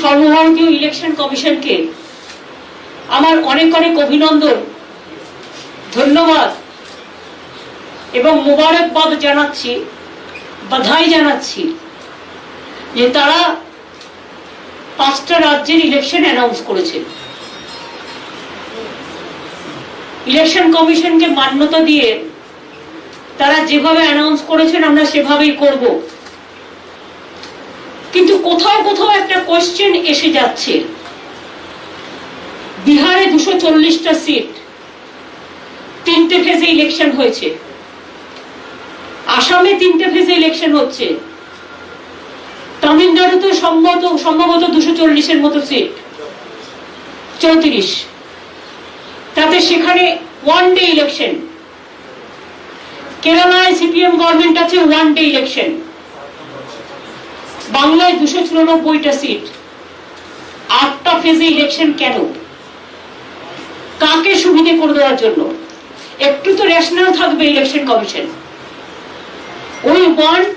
সর্বভারতীয় ইলেকশন কমিশনকে আমার অনেক অনেক অভিনন্দন, ধন্যবাদ এবং মোবারকবাদ জানাচ্ছি, বাধাই জানাচ্ছি যে তারা 5টা রাজ্যের ইলেকশন অ্যানাউন্স করেছে। ইলেকশন কমিশনকে মান্যতা দিয়ে তারা যেভাবে অ্যানাউন্স করেছেন আমরা সেভাবেই করব, কিন্তু কোথাও কোথাও একটা কোশ্চেন এসে যাচ্ছে। বিহারে 240টা সিট, 3টে ফেজে ইলেকশন হয়েছে। আসামে 3টে ফেজে ইলেকশন হচ্ছে। তামিলনাড়ুতে সম্ভবত 240-এর মতো সিট, 34, তাতে সেখানে ওয়ান ডে ইলেকশন। কেরালায় সিপিএম গভর্নমেন্ট আছে, ওয়ান ডে ইলেকশন। বাংলায় 294টা সিট, 8টা ফেজে ইলেকশন। কেন? কাকে সুবিধে করে দেওয়ার জন্য? একটু তো রেশনাল থাকবে election commission. We want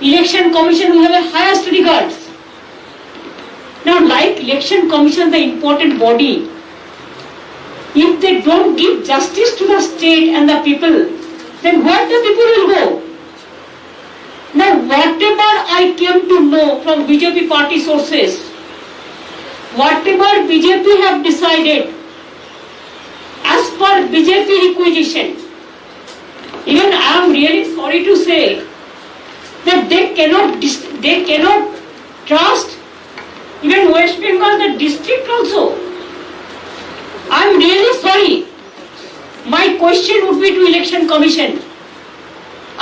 election commission who have a highest regards. Now, like election commission, the important body, if they don't give justice to the state and the people, then where the people will go? Now, whatever I came to know from BJP party sources, whatever BJP have decided, as per BJP requisition, even I am really sorry to say that they cannot trust even West Bengal, the district also. I am really sorry. My question would be to Election Commission.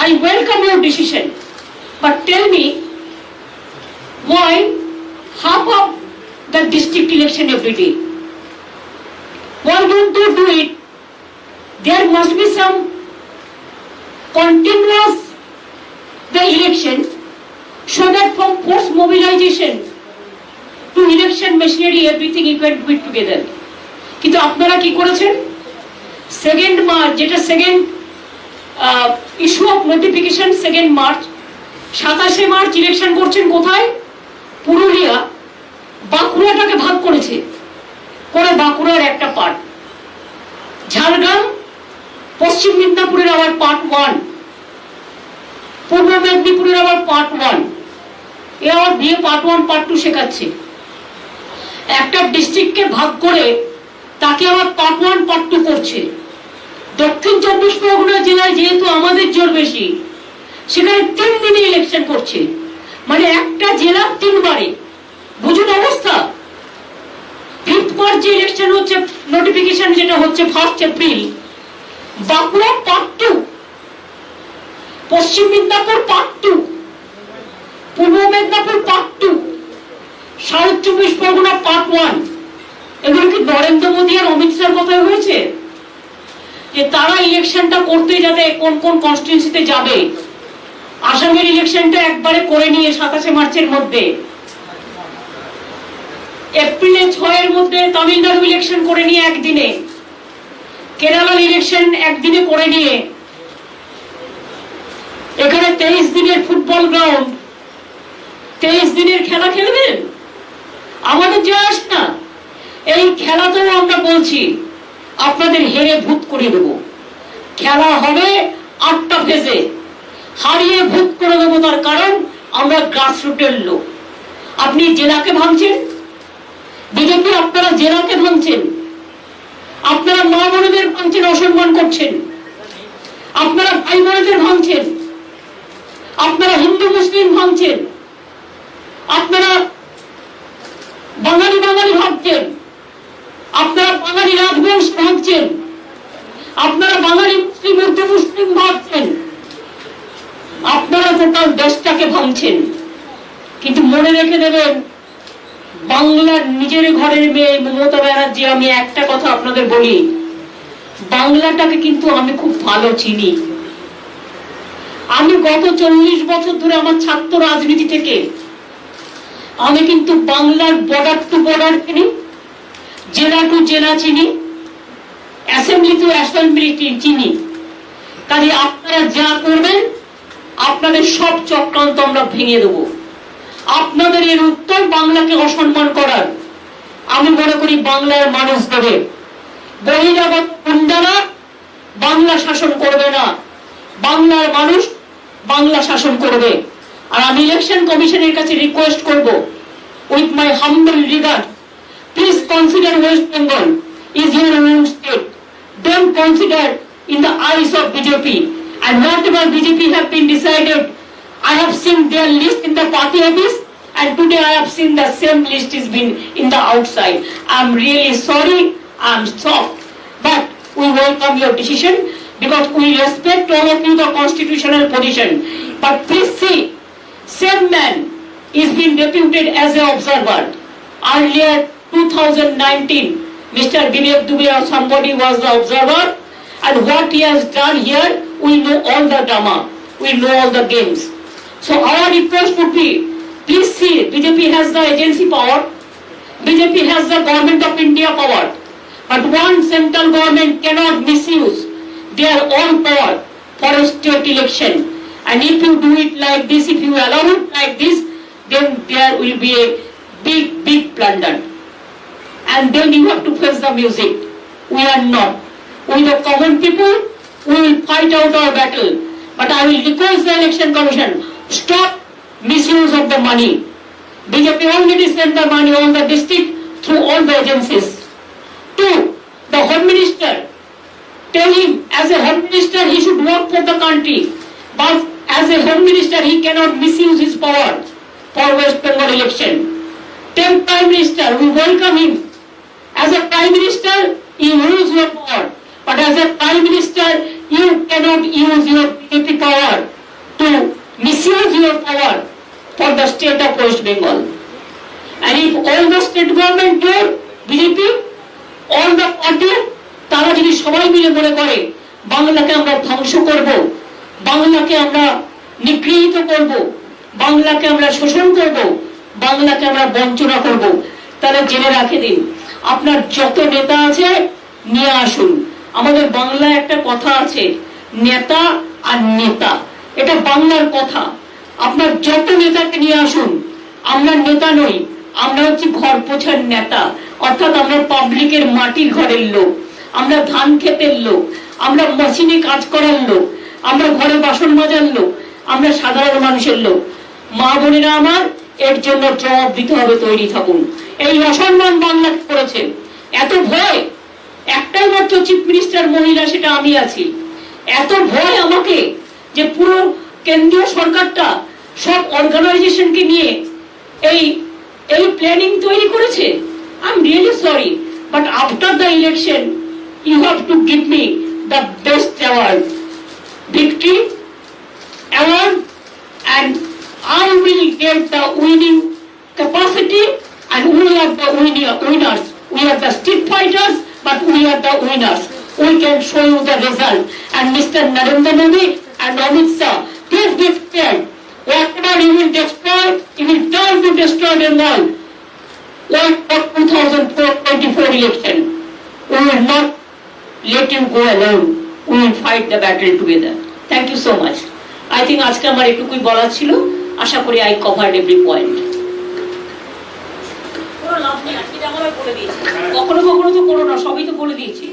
I welcome your decision, but tell me why half of the district election every day? Why don't you do it? There must be some continuous the election, so that from force mobilization to election machinery everything you can put together. কিন্তু আপনারা কি করেছেন? 2nd March, যেটা second issue of notification 2nd March, 27শে March election করছেন কোথায়? পুরুলিয়া। বাঁকুড়াটাকে ভাগ করেছে, করে বাঁকুড়ার একটা পার্ট, ঝাড়গ্রাম, পশ্চিম মেদিনীপুরের আবার পার্ট 1, পূর্ব মেদিনীপুরের আবার পার্ট 1, এ আবার বিয়ে পার্ট 1 পার্ট 2 শেখাচ্ছে। একটা ডিস্ট্রিক্টকে ভাগ করে তাকে আবার পার্ট 1 পার্ট 2 করছে। দক্ষিণ 24 পরগনা জেলায় যেহেতু আমাদের জোর বেশি, সেখানে 3 দিনে ইলেকশন করছে, মানে একটা জেলা 3 বারে। বুঝুন অবস্থা। 5th মার্চ যে ইলেকশন হচ্ছে, নোটিফিকেশন যেটা হচ্ছে 1 এপ্রিল, বাঁকুড়া পার্ট 2, পশ্চিম মেদিনীপুর পার্ট 2, পূর্ব Medinipur part 2, south 24 Pargana part 1। এগুলো কি নরেন্দ্র মোদী আর অমিত শাহর কথাই হয়েছে? যে তারা ইলেকশনটা করতে যাতে কোন কোন কনস্টিটিউয়েন্সিতে যাবে। আসামের ইলেকশনটা একবারে করে নিয়ে 27শে মার্চের মধ্যে, এপ্রিলে 6-এর মধ্যে তামিলনাড়ু ইলেকশন করে নিয়ে একদিনে, কেরালার ইলেকশন একদিনে করে নিয়ে, এখানে 23 দিনের ফুটবল গ্রাউন্ড, 23 দিনের খেলা খেলবেন? আমাদের যে আস না, এই খেলাতেও আমরা বলছি আপনাদের হেরে ভূত করে দেব। খেলা হবে 8টা ফেজে, হারিয়ে ভূত করে দেবো। তার কারণ আমরা গ্রাসরুটের লোক। আপনি জেলাকে ভাঙছেন, বিজেপি আপনারা জেলাকে ভাঙছেন, আপনারা মা বোনদের ভাঙছেন, অসম্মান করছেন, আপনারা ভাই বোনদের ভাঙছেন, আপনারা হিন্দু মুসলিম ভাঙছেন, আপনারা বাঙালি বাঙালি ভাবছেন, আপনারা বাঙালি রাজবংশ ভাবছেন, আপনারা বাঙালি মুসলিম উর্দু মুসলিম ভাবছেন, আপনারা টোটাল দেশটাকে ভাঙছেন। কিন্তু মনে রেখে দেবেন, বাংলার নিজের ঘরের মেয়ে মমতা ব্যানার্জি, আমি একটা কথা আপনাদের বলি, বাংলাটাকে কিন্তু আমি খুব ভালো চিনি। আমি গত 40 বছর ধরে আমার ছাত্র রাজনীতি থেকে আমি কিন্তু বাংলার বর্ডার টু বর্ডার চিনি, জেলা টু জেলা চিনি, অ্যাসেম্বলি টু অ্যাসেম্বলি চিনি। কাজে আপনারা যা করবেন, আপনাদের সব চক্রান্ত আমরা ভেঙে দেবো। আপনাদের এর উত্তর বাংলাকে অসম্মান করার। আমি মনে করি বাংলার মানুষ দেবে। বহিরাগত গুন্ডারা বাংলা শাসন করবে না, বাংলার মানুষ বাংলা শাসন করবে। আর আমি ইলেকশন কমিশনের কাছে রিকোয়েস্ট করব, with my humble regard, please consider West Bengal is your own state. Don't consider in the eyes of BJP. And whatever BJP have been decided, I have seen their list in the party office, and today I have seen the same list is been in the outside. I'm really sorry, I'm shocked, but we welcome your decision because we respect all of you the constitutional position. But please see, same man is being deputed as an observer. Earlier 2019, Mr. Vivek Dubey or somebody was the observer, and what he has done here, we know all the drama, we know all the games. So our request would be, please see, BJP has the agency power, BJP has the government of India power, but one central government cannot misuse their own power for a state election. And if you do it like this, if you allow it like this, then there will be a big blunder. And then you have to face the music. We are not. We the common people, we will fight out our battle. But I will request the election commission, stop misuse of the money. BJP already sent the money on the district through all the agencies. Two, the Home Minister, tell him as a Home Minister he should work for the country. But as a Home Minister he cannot misuse his power for West Bengal election. Tell Prime Minister, we welcome him. As a Prime Minister, you use your power. But as a Prime Minister, you cannot use your BJP power to misuse your power for the state of West Bengal. And if all the state government do, BJP, all the party, তারা যদি সবাই মিলে মনে করে বাংলাকে আমরা ধ্বংস করব, বাংলাকে আমরা নিগৃহীত করব, বাংলাকে আমরা শোষণ করব, বাংলাকে আমরা বঞ্চনা করব, তাহলে জেনে রাখে দিন, আপনার যত নেতা আছে নিয়ে আসুন। আমাদের বাংলায় একটা কথা আছে, নেতা আর নেতা, এটা বাংলার কথা। আপনার যত নেতাকে নিয়ে আসুন। আমরা নেতা নই, আমরা হচ্ছে ঘর পোছার নেতা, অর্থাৎ আমরা পাবলিকের মাটির ঘরের লোক, আমরা ধান ক্ষেতের লোক, আমরা মেশিনে কাজ করার লোক, আমরা ঘরে বাসন মাজার লোক, আমরা সাধারণ মানুষের লোক। মা বোনেরা আমার, এর জন্য জবাব দিতে হবে, তৈরি থাকুন। এই অসম্মান বাংলাকে করেছে, এত ভয়, একটাই মাত্র চিফ মিনিস্টার মহিলা, সেটা আমি আছি। এত ভয় আমাকে যে পুরো কেন্দ্রীয় সরকারটা সব অর্গানাইজেশনকে নিয়ে এই প্ল্যানিং তৈরি করেছে। I am really sorry, but after the election you have to give me the best award, victory award, and I will get the winning capacity, and we are the winners. We are the street fighters, but we are the winners. We can show you the result. And Mr. Narendra Modi and Amit Shah, please be prepared. Whatever you will destroy, you will try to destroy Bengal. Like for 2024 election, we will not let you go alone. We will fight the battle together. Thank you so much. I think আজকে আমার এটুকুই বলা ছিল। আশা করি I covered every point. কখনো কখনো তো করো না, সবই তো বলে দিয়েছি।